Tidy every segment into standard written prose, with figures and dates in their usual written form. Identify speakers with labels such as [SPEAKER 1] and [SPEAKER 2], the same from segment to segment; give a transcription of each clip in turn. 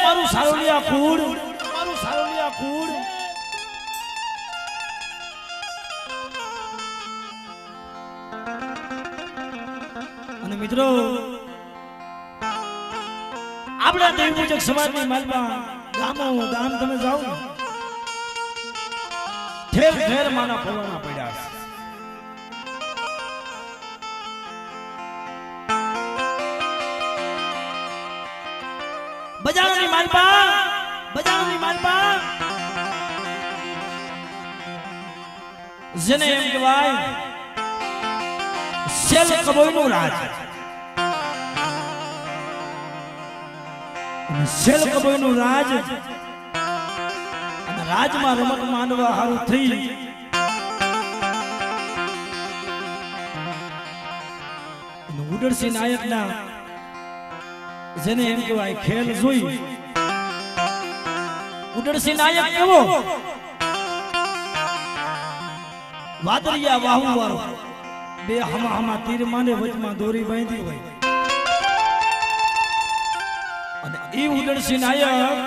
[SPEAKER 1] મારું સારોલિયા કુળ, મારું સારોલિયા કુળ. અને મિત્રો આપણા દેવપૂજક સમાજની માલમાં ગામો ગામ તમે જાઓ ને ઠેર ઠેર માના ફોલવાના પડ્યા છે. બજારની માલપા, બજારની માલપા જેને એમ કહેવાય સેલ કબોયનું રાજ. સેલ કબોયનું રાજ અને રાજમાં રમત માનવા હારું થઈ ઉડરસિંહ નાયકના જેને એમ કહેવાય ખેલ જોઈ ઉડરસિંહ નાયક કેવો વાદળિયા વાહુ વાળો બે હમા હમા તીર માને વચમાં દોરી બાંધી હોય અને એ ઉડરસિંહ નાયક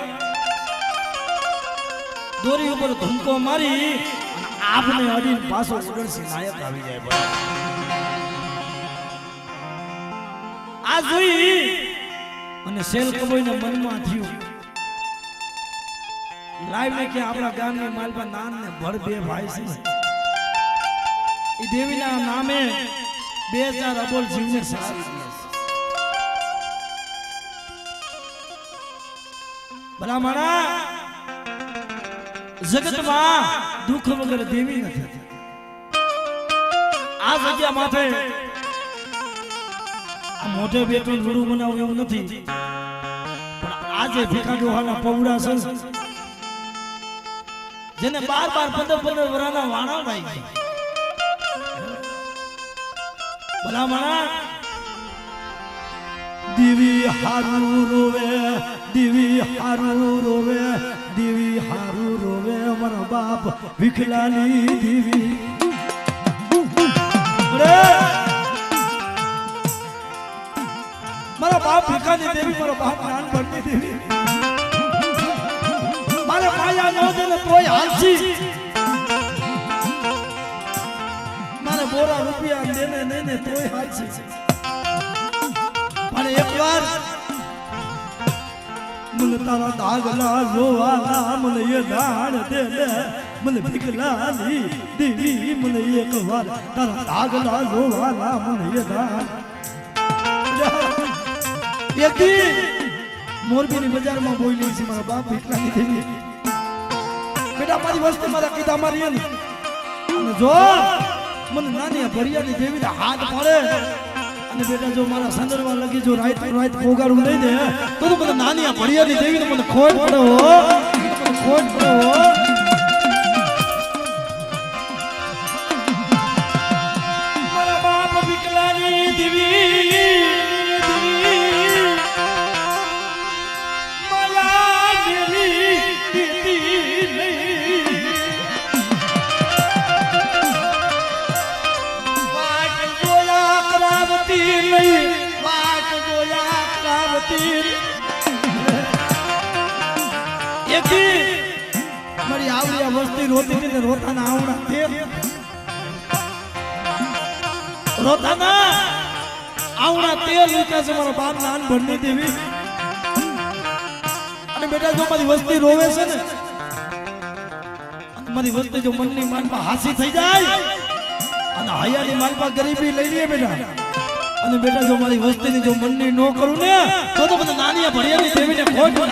[SPEAKER 1] દોરી ઉપર ધૂમકો મારી આપને અડીને પાછો ઉડરસિંહ નાયક આવી જાય. આ જોઈ અને સેલ કબોયના મનમાં થયું લાઈવ ને કે આપણા ગામની માલપા નાન ને ભર બે ભાઈ છે એ દેવીના નામે 2000 અબોલ જીવને સહારી દીધા છે. ભલા મારા જગતમાં દુઃખ વગર દેવી નથી. આ જગ્યા માથે મોઢે બેઠું રૂડું બનાવું એવું નથી પણ આજે ભીખા ડોહાના પૌડા છે જેને 12-12 15 વર્ષના વાણા થઈ ગયા. ભલા મારા દીવી હારું રોવે, દીવી હારું રોવે, દીવી હારું રોવે મારા બાપ વિખલાની દીવી. મારા બાપ ભીખાની દેવી, મારો બાપ નાનપણની દેવી. મારે માયા ન દે ને તોય હાલશી, મારે બોરા રૂપિયા દેને નહીં ને તોય હાલશી. પણ એકવાર મને તારા દાગલા જોવાના મને એ દાણ દે દે મને ભીખલાની દેવી. મને એકવાર તારા દાગલા જોવાના મને એ દાણ. એકદી મોરબીની બજારમાં બોલી છે મારા બાપ ભીખલાની દેવી. બેટા મારી વસ્તુ મારા કીધા મારી અને જો મને નાની ભરિયાની દેવીને હાથ પાડે અને બેટા જો મારા સંદર્ભમાં લગી જો રાત પોગાડું નહીં દે તો મને નાની ભરિયાની દેવીને મને ખોટ પડે હો, મને ખોટ પડે હો. મારા બાપ ભીખલાની દેવી મારી આવડિયા વસ્તી રોતી હતી ને રોતાના આવડા તેર રોતાના આવડા તેર લીધા છે મારા બાપ નાન ભરની દેવી. અને બેટા જો મારી વસ્તી રોવે છે ને મારી વસ્તી જો મનની માનમાં હાસી થઈ જાય અને હૈયાની માલમાં ગરીબી લઈ લે બેટા અને બેટા જો મારી વસ્તીની જો મનની નો કરું ને તો મને નાની ભરિયાની દેવીને ખોટ પડે.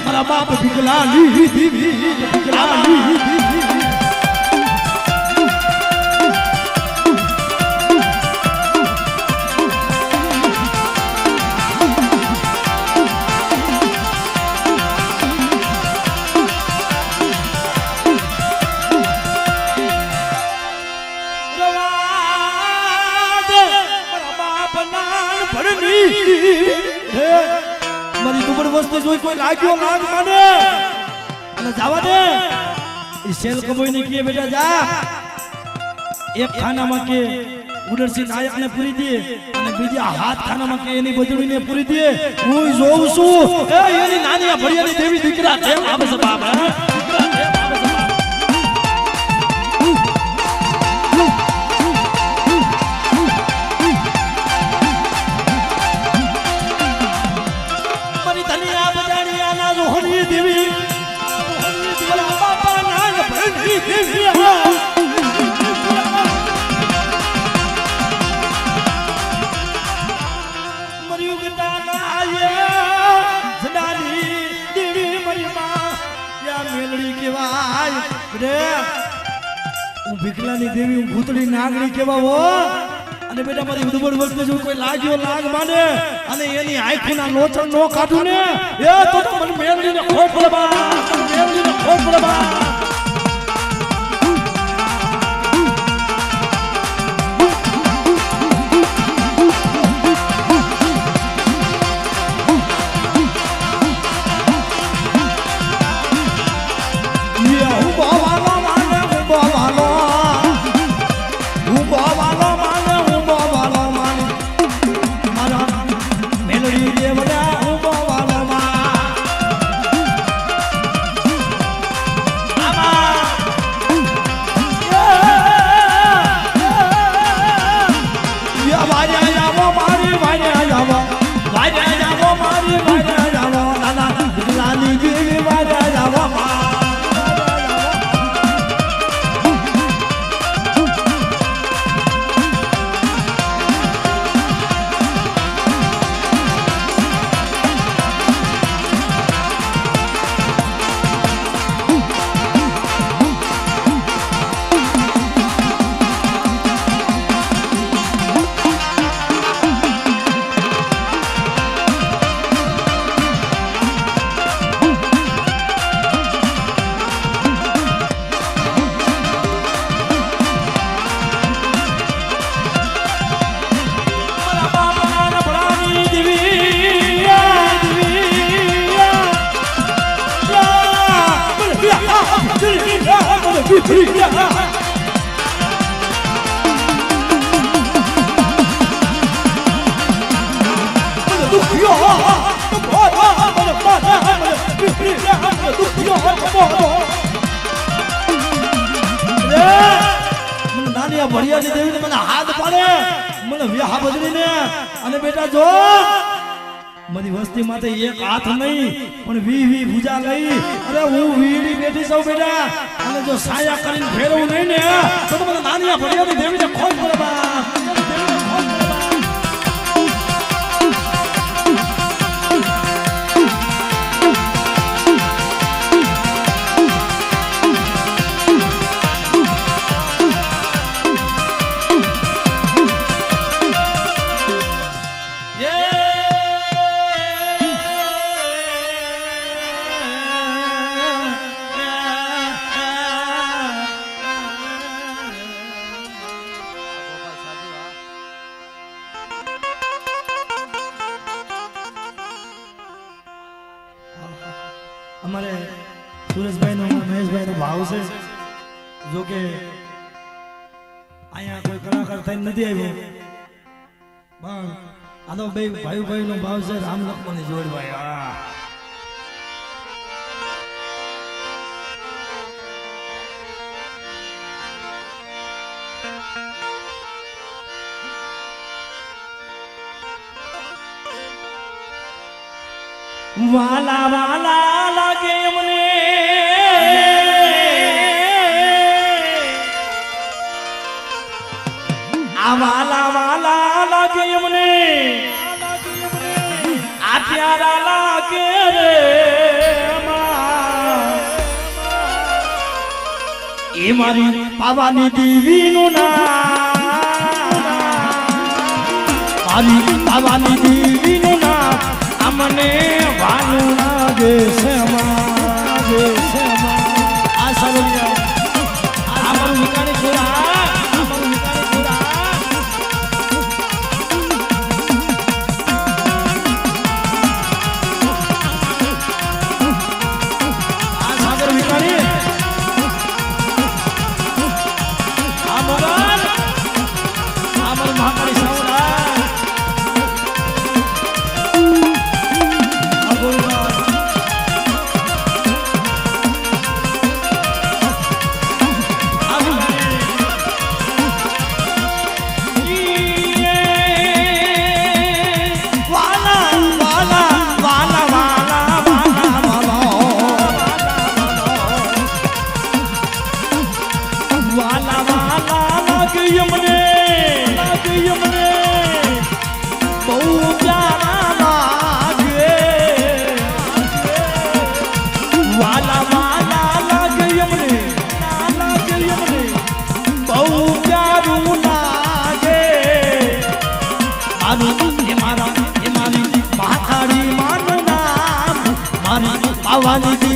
[SPEAKER 1] મારા બાપ ભીખલાની દેવી, ભીખલાની દેવી. ભણની હે મારી દુબળ વસ્તુ જોઈ કોઈ લાગ્યો લાગ માને અને જાવા દે ઈ સેલ કબોઈને કે બેટા જા એક ખાનામાં કે ઉડરસી નાયકને પૂરી દે અને બીજા હાથ ખાનામાં કે એની બજડીને પૂરી દે હું જોઉં છું એ એની નાની આ ભડિયાની દેવી દીકરા છે આબસ બાપ દીકરા છે આબસ બાપ મારી ધનિયા બજાણિયા ના જોહની દેવી મારા બાપા નાગ ભણી દેવી હું ભીખલાની દેવી હું ભૂતળી નાગણી કેવા હો અને બેટા મારી ઉદબળ વસ્તુ જો કોઈ લાગ્યો લાગ માને અને એની આંખના લોચણ નો કાઢું ને એ તો મને મેળવીને ખોટ પડે બા મેળવીને ખોટ પડે બા નાની ભડિયાની દેવીને મને હાથ પાડે મને વ્યાહ બદલીને અને બેટા જો મારી વસ્તી માટે એક હાથ નહીં પણ વી ભુજા લઈ અરે હું વીડી બેઠી છું બેટા અને જો સાયા કરીને ફેરવું નહીં ને તો મને નાની ભડિયાની દેવીને ખોટ પડે બા અમારે સુરેશભાઈ નો મહેશભાઈ નો ભાવ છે જો કે અહીંયા કોઈ કલાકાર થઈને નથી આવ્યો પણ આ તો બે ભાઈ નો ભાવ છે રામ લક્ષ્મણની જોડભાઈ વાલા વાલા લાગે મને આ વાલા વાલા લાગે મને આ પ્યારા લાગે રે એ મારી પાવાની દેવીનું નામ મારી પાવાની દેવીનું નામ અમને વાલું લાગે છે આ સરોયા આ મારું નિકાળી છોરા આ મારું નિકાળી છોરા
[SPEAKER 2] લાગે અમને બહુ પ્યારા લાગે વાલા વાલા લાગે અમને બહુ પ્યારું લાગે મારું એ મારા એ મારી મહાકાળી માનું નામ મારી પાવાની